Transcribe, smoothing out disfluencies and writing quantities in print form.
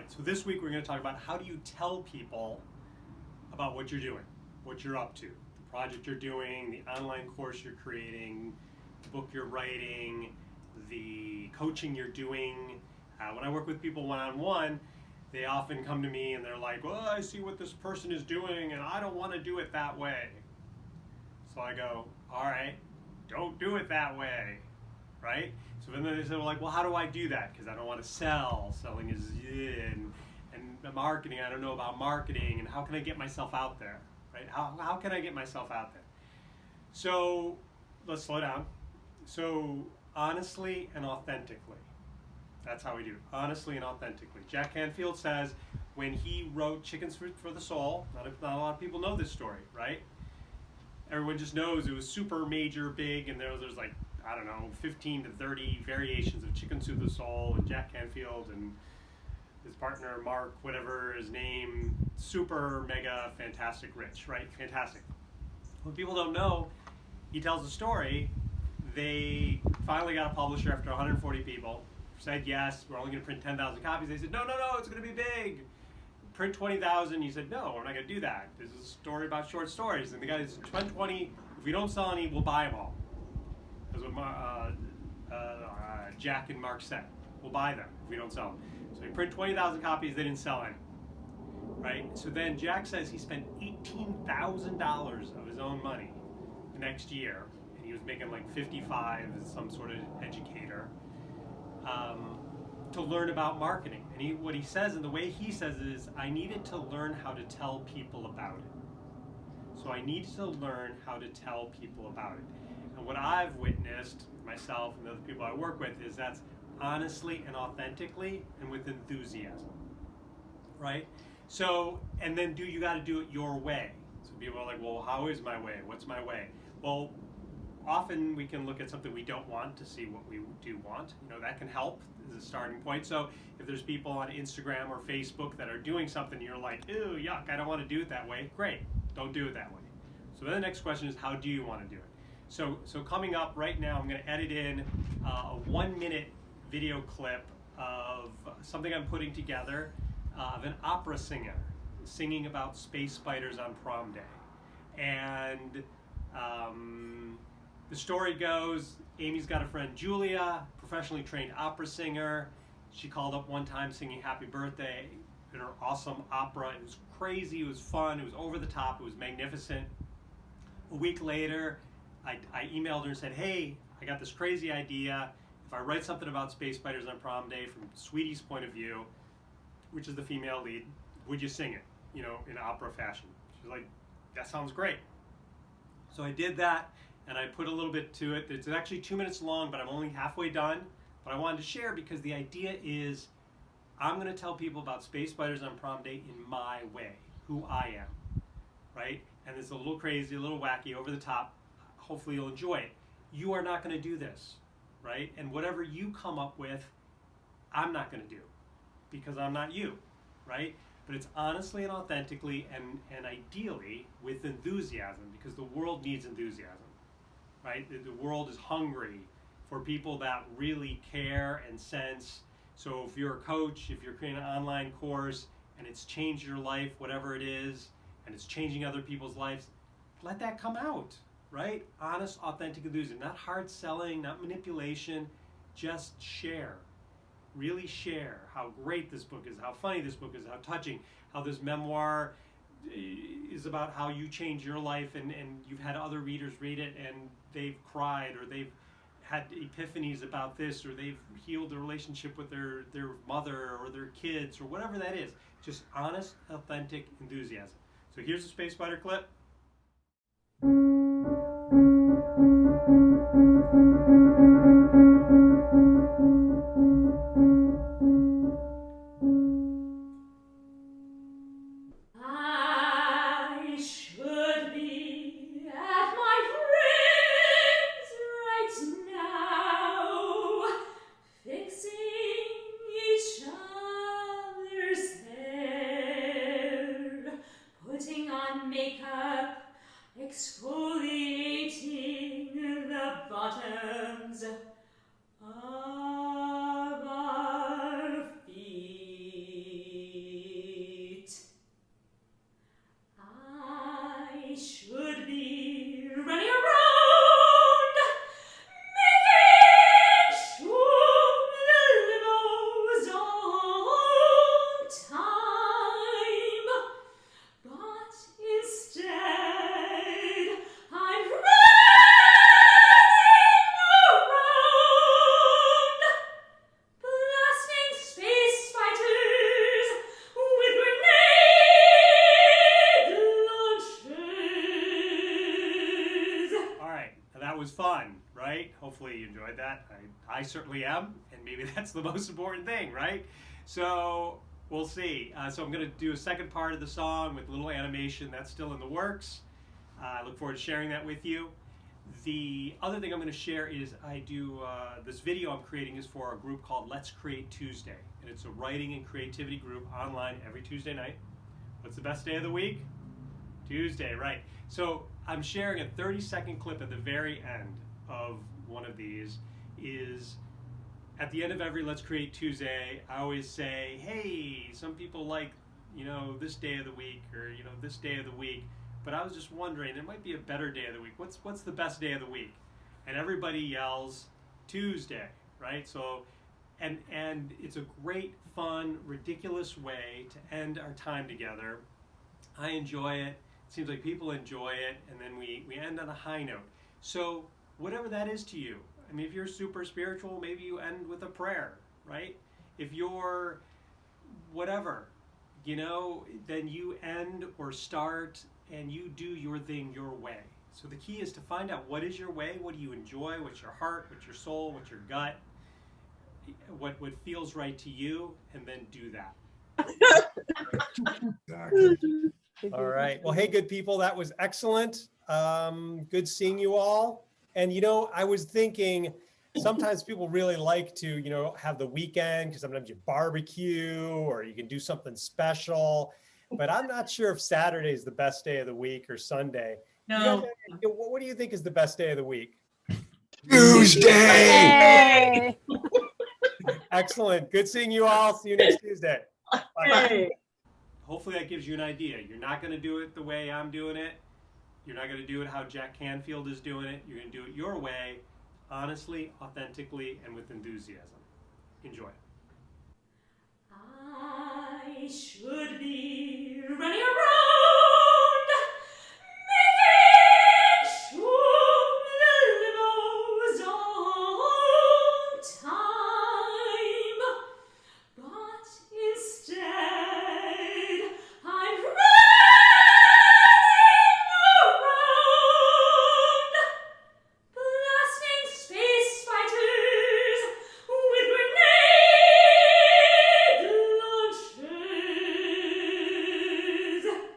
right, so this week we're going to talk about how do you tell people about what you're doing, what you're up to, the project you're doing, the online course you're creating, the book you're writing, the coaching you're doing. When I work with people one-on-one, they often come to me and they're like, well, I see what this person is doing and I don't want to do it that way. So I go, all right, don't do it that way, right? So then they say, well, how do I do that? Because I don't want to sell. Selling is and marketing, I don't know about marketing, and how can I get myself out there, right? How can I get myself out there? So let's slow down. So honestly and authentically. That's how we do it. Honestly and authentically. Jack Canfield says when he wrote Chickens for the Soul, not a lot of people know this story, right? Everyone just knows it was super major, big, and there's like, I don't know, 15 to 30 variations of Chicken Soup for the Soul, and Jack Canfield and his partner, Mark, whatever his name, super, mega, fantastic rich, right? Fantastic. What people don't know, he tells a story. They finally got a publisher after 140 people, said yes, we're only going to print 10,000 copies. They said, no, it's going to be big. Print 20,000. He said, no, we're not going to do that. This is a story about short stories. And the guy said, print 20. If we don't sell any, we'll buy them all. That's what Jack and Mark said. We'll buy them if we don't sell them. So he printed 20,000 copies. They didn't sell any. Right? So then Jack says he spent $18,000 of his own money the next year. And he was making like 55 as some sort of educator. To learn about marketing. And what he says, and the way he says it is, I needed to learn how to tell people about it. So I needed to learn how to tell people about it. And what I've witnessed, myself and the other people I work with, is that's honestly and authentically and with enthusiasm. Right? So, and then you got to do it your way. So people are like, well, how is my way? What's my way? Well, often we can look at something we don't want to see what we do want. That can help as a starting point. So if there's people on Instagram or Facebook that are doing something you're like, ew, yuck, I don't want to do it that way, great, don't do it that way. So then the next question is, how do you want to do it? So coming up right now, I'm going to edit in a 1-minute video clip of something I'm putting together of an opera singer singing about space spiders on prom day. And the story goes, Amy's got a friend, Julia, professionally trained opera singer. She called up one time singing Happy Birthday in her awesome opera. It was crazy, it was fun, it was over the top, it was magnificent. A week later, I emailed her and said, hey, I got this crazy idea. If I write something about space spiders on prom day from Sweetie's point of view, which is the female lead, would you sing it, in opera fashion? She's like, that sounds great. So I did that. And I put a little bit to it. It's actually 2 minutes long, but I'm only halfway done. But I wanted to share because the idea is I'm going to tell people about space spiders on prom day in my way, who I am, right? And it's a little crazy, a little wacky, over the top. Hopefully you'll enjoy it. You are not going to do this, right? And whatever you come up with, I'm not going to do because I'm not you, right? But it's honestly and authentically and ideally with enthusiasm because the world needs enthusiasm. Right? The world is hungry for people that really care and sense. So if you're a coach, if you're creating an online course and it's changed your life, whatever it is, and it's changing other people's lives, let that come out, right? Honest, authentic enthusiasm, not hard selling, not manipulation, just share. Really share how great this book is, how funny this book is, how touching, how this memoir is about how you change your life and you've had other readers read it and they've cried or they've had epiphanies about this or they've healed their relationship with their mother or their kids or whatever that is. Just honest, authentic enthusiasm. So here's a space spider clip. Exfoliating the bottoms of our feet. hopefully you enjoyed that. I certainly am, and maybe that's the most important thing, right? So we'll see. So I'm going to do a second part of the song with a little animation. That's still in the works. I look forward to sharing that with you. The other thing I'm going to share is I do this video I'm creating is for a group called Let's Create Tuesday, and it's a writing and creativity group online every Tuesday night. What's the best day of the week? Tuesday, right? So I'm sharing a 30-second clip at the very end of one of these. Is at the end of every Let's Create Tuesday, I always say, hey, some people like, this day of the week, or this day of the week. But I was just wondering, there might be a better day of the week. What's the best day of the week? And everybody yells Tuesday, right? So, and it's a great, fun, ridiculous way to end our time together. I enjoy it. It seems like people enjoy it, and then we end on a high note. So whatever that is to you, I mean, if you're super spiritual, maybe you end with a prayer, right? If you're whatever, then you end or start and you do your thing your way. So the key is to find out what is your way, what do you enjoy, what's your heart, what's your soul, what's your gut, what feels right to you, and then do that. Exactly. All right. Well, hey, good people, that was excellent. Good seeing you all. And, I was thinking sometimes people really like to, have the weekend because sometimes you barbecue or you can do something special. But I'm not sure if Saturday is the best day of the week or Sunday. No. What do you think is the best day of the week? Tuesday. Hey. Excellent. Good seeing you all. See you next Tuesday. Bye. Hey. Hopefully that gives you an idea. You're not going to do it the way I'm doing it. You're not going to do it how Jack Canfield is doing it. You're going to do it your way, honestly, authentically, and with enthusiasm. Enjoy. I